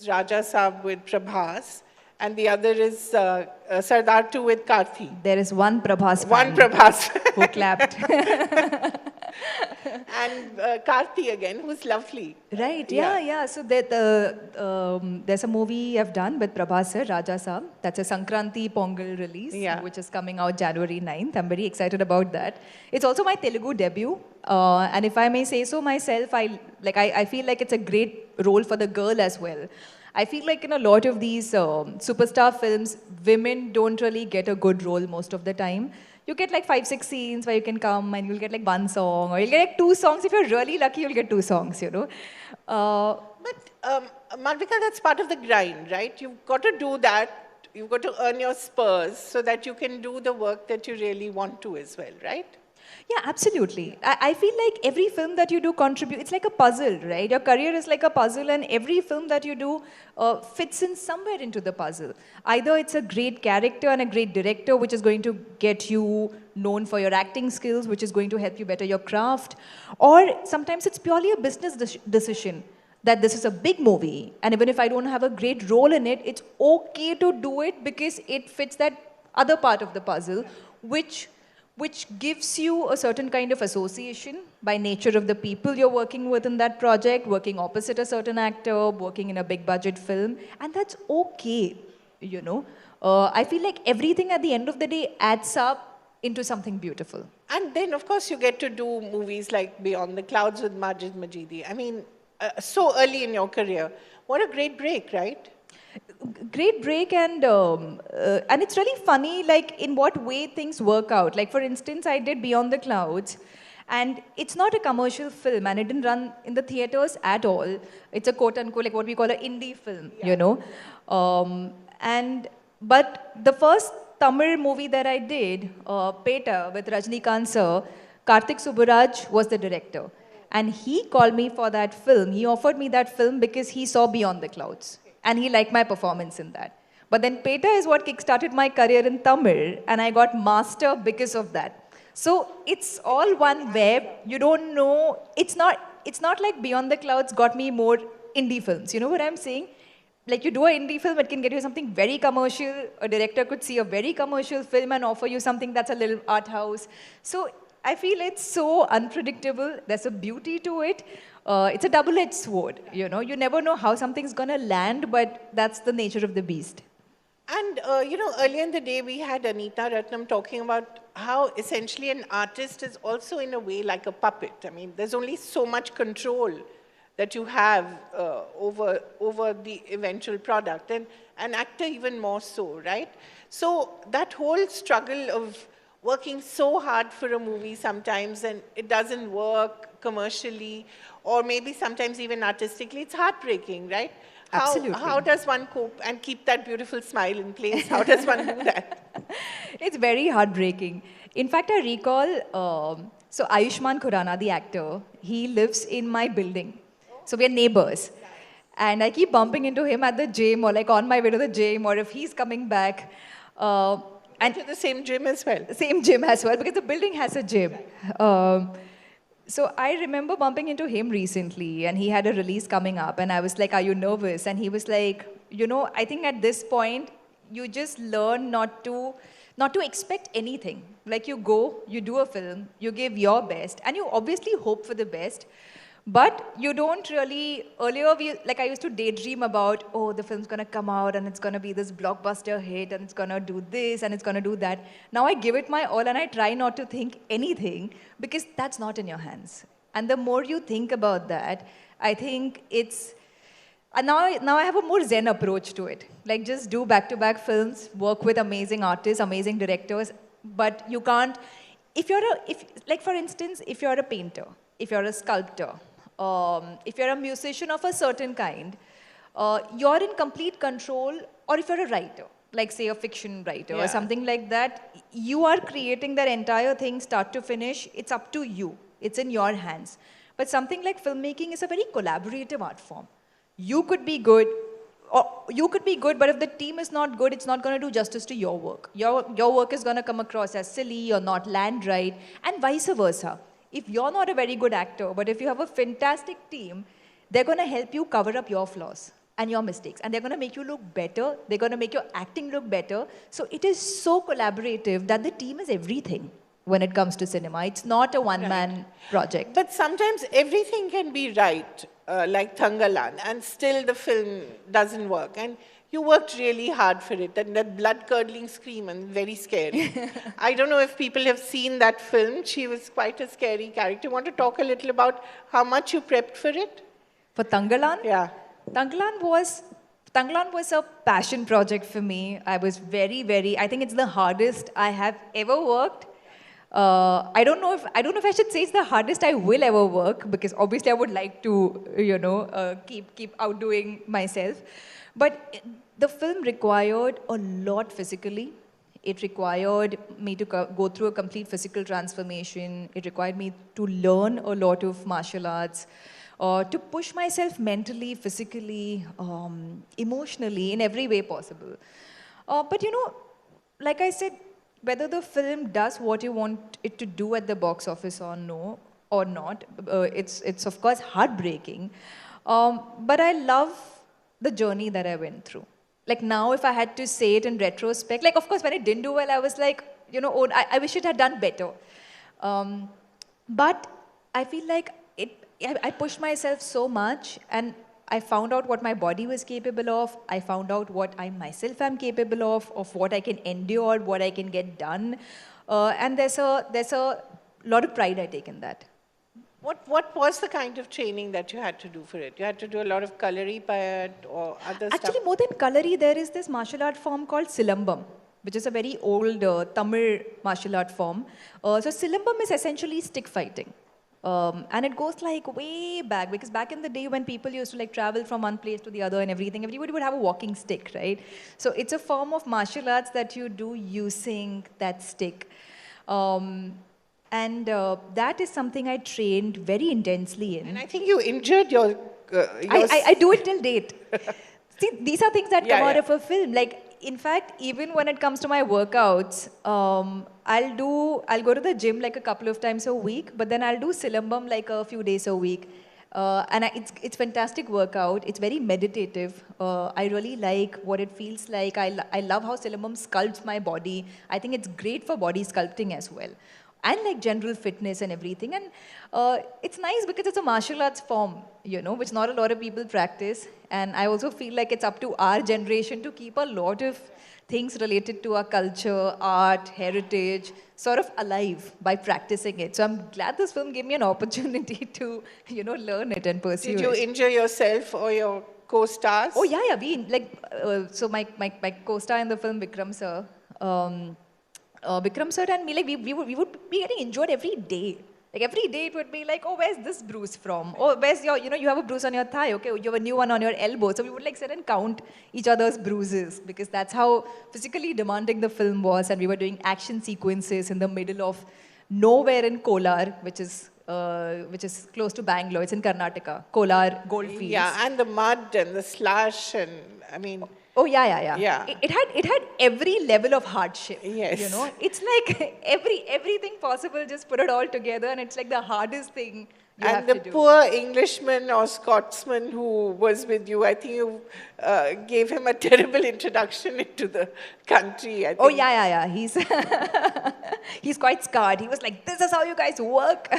Raja Saab with Prabhas, and the other is Sardar 2 with Karthi. There is one Prabhas One fan Prabhas. who clapped. And Karthi again, who's lovely. Right, yeah. So there's a movie I've done with Prabhas sir, Raja Saab. That's a Sankranti Pongal release, which is coming out January 9th. I'm very excited about that. It's also my Telugu debut. And if I may say so myself, I feel like it's a great role for the girl as well. I feel like in a lot of these superstar films, women don't really get a good role most of the time. You get like 5-6 scenes where you can come and you'll get like one song, or you'll get like 2 songs. If you're really lucky, you'll get 2 songs, you know. But Malavika, that's part of the grind, right? You've got to do that. You've got to earn your spurs so that you can do the work that you really want to as well, right? Yeah, absolutely. I feel like every film that you do contributes. It's like a puzzle, right? Your career is like a puzzle, and every film that you do fits in somewhere into the puzzle. Either it's a great character and a great director, which is going to get you known for your acting skills, which is going to help you better your craft, or sometimes it's purely a business decision that this is a big movie, and even if I don't have a great role in it, it's okay to do it because it fits that other part of the puzzle, which gives you a certain kind of association by nature of the people you're working with in that project, working opposite a certain actor, working in a big budget film, and that's okay, you know. I feel like everything at the end of the day adds up into something beautiful. And then, of course, you get to do movies like Beyond the Clouds with Majid Majidi. I mean, so early in your career. What a great break, right? Great break, and it's really funny, like in what way things work out. Like for instance, I did Beyond the Clouds, and it's not a commercial film, and it didn't run in the theaters at all. It's a quote unquote like what we call an indie film, you know. But the first Tamil movie that I did, Peta with Rajnikant sir, Karthik Subbaraj was the director, and he called me for that film. He offered me that film because he saw Beyond the Clouds. And he liked my performance in that. But then Peta is what kickstarted my career in Tamil, and I got master because of that. So it's all one web. You don't know. It's not like Beyond the Clouds got me more indie films. You know what I'm saying? Like you do an indie film, it can get you something very commercial. A director could see a very commercial film and offer you something that's a little art house. So I feel it's so unpredictable. There's a beauty to it. It's a double-edged sword, you know. You never know how something's going to land, but that's the nature of the beast. And, you know, earlier in the day, we had Anita Ratnam talking about how essentially an artist is also in a way like a puppet. I mean, there's only so much control that you have over the eventual product, and an actor even more so, right? So that whole struggle of working so hard for a movie sometimes and it doesn't work commercially or maybe sometimes even artistically, it's heartbreaking, right? Absolutely. How does one cope and keep that beautiful smile in place? How does one do that? It's very heartbreaking. In fact, I recall, so Ayushmann Khurrana, the actor, he lives in my building. So we're neighbors. And I keep bumping into him at the gym or like on my way to the gym or if he's coming back. And to the same gym as well. Same gym as well, because the building has a gym. So I remember bumping into him recently, and he had a release coming up, and I was like, "Are you nervous?" And he was like, "You know, I think at this point, you just learn not to expect anything. Like you go, you do a film, you give your best, and you obviously hope for the best." But you don't really, earlier, I used to daydream about, oh, the film's going to come out and it's going to be this blockbuster hit and it's going to do this and it's going to do that. Now I give it my all and I try not to think anything because that's not in your hands. And the more you think about that, I think it's, and now I have a more zen approach to it. Like just do back-to-back films, work with amazing artists, amazing directors, but you can't, like for instance, if you're a painter, if you're a sculptor, if you're a musician of a certain kind, you're in complete control, or if you're a writer, like say a fiction writer or something like that, you are creating that entire thing start to finish. It's up to you. It's in your hands. But something like filmmaking is a very collaborative art form. You could be good, but if the team is not good, it's not going to do justice to your work. Your work is going to come across as silly or not land right, and vice versa. If you're not a very good actor, but if you have a fantastic team, they're going to help you cover up your flaws. and your mistakes. And they're going to make you look better. They're going to make your acting look better. So it is so collaborative that the team is everything when it comes to cinema. It's not a one-man project. But sometimes everything can be right, like Tangalan, and still the film doesn't work. And you worked really hard for it, and that blood-curdling scream, and very scary. I don't know if people have seen that film. She was quite a scary character. Want to talk a little about how much you prepped for it? For Tangalan? Yeah. Tangalan was a passion project for me. I was very, I think it's the hardest I have ever worked. I don't know if I should say it's the hardest I will ever work, because obviously I would like to, keep outdoing myself. But the film required a lot physically. It required me to go through a complete physical transformation. It required me to learn a lot of martial arts, to push myself mentally, physically, emotionally, in every way possible. But like I said, whether the film does what you want it to do at the box office or not, it's of course heartbreaking. But I love the journey that I went through. Like now, if I had to say it in retrospect, like of course when it didn't do well, I was like, I wish it had done better. But I feel like I pushed myself so much, and I found out what my body was capable of. I found out what I myself am capable of what I can endure, what I can get done. And there's a lot of pride I take in that. What was the kind of training that you had to do for it? You had to do a lot of kalari or other stuff? Actually, more than kalari, there is this martial art form called Silambam, which is a very old Tamil martial art form. So Silambam is essentially stick fighting. And it goes like way back, because back in the day when people used to like travel from one place to the other and everything, everybody would have a walking stick, right? So it's a form of martial arts that you do using that stick. And that is something I trained very intensely in. And I think you injured your... I do it till date. See, these are things that come out of a film. Like, in fact, even when it comes to my workouts, I'll go to the gym like a couple of times a week, but then I'll do Silambam like a few days a week. And it's fantastic workout. It's very meditative. I really like what it feels like. I love how Silambam sculpts my body. I think it's great for body sculpting as well. And like general fitness and everything. And it's nice because it's a martial arts form, which not a lot of people practice. And I also feel like it's up to our generation to keep a lot of things related to our culture, art, heritage, sort of alive by practicing it. So I'm glad this film gave me an opportunity to, learn it and pursue it. Did you injure yourself or your co-stars? Oh yeah, so my co-star in the film, Vikram sir, Vikram sir and me, like we would be getting injured every day. Like every day it would be like, oh, where's this bruise from? Oh, where's your, you have a bruise on your thigh. Okay, you have a new one on your elbow. So we would like sit and count each other's bruises, because that's how physically demanding the film was. And we were doing action sequences in the middle of nowhere in Kolar, which is close to Bangalore. It's in Karnataka. Kolar Goldfields. Yeah, and the mud and the slush, and I mean... Oh yeah. It had every level of hardship. Yes. It's like everything possible. Just put it all together, and it's like the hardest thing you have to do. And the poor Englishman or Scotsman who was with you, I think you gave him a terrible introduction into the country. I think. Oh yeah. He's he's quite scarred. He was like, "This is how you guys work."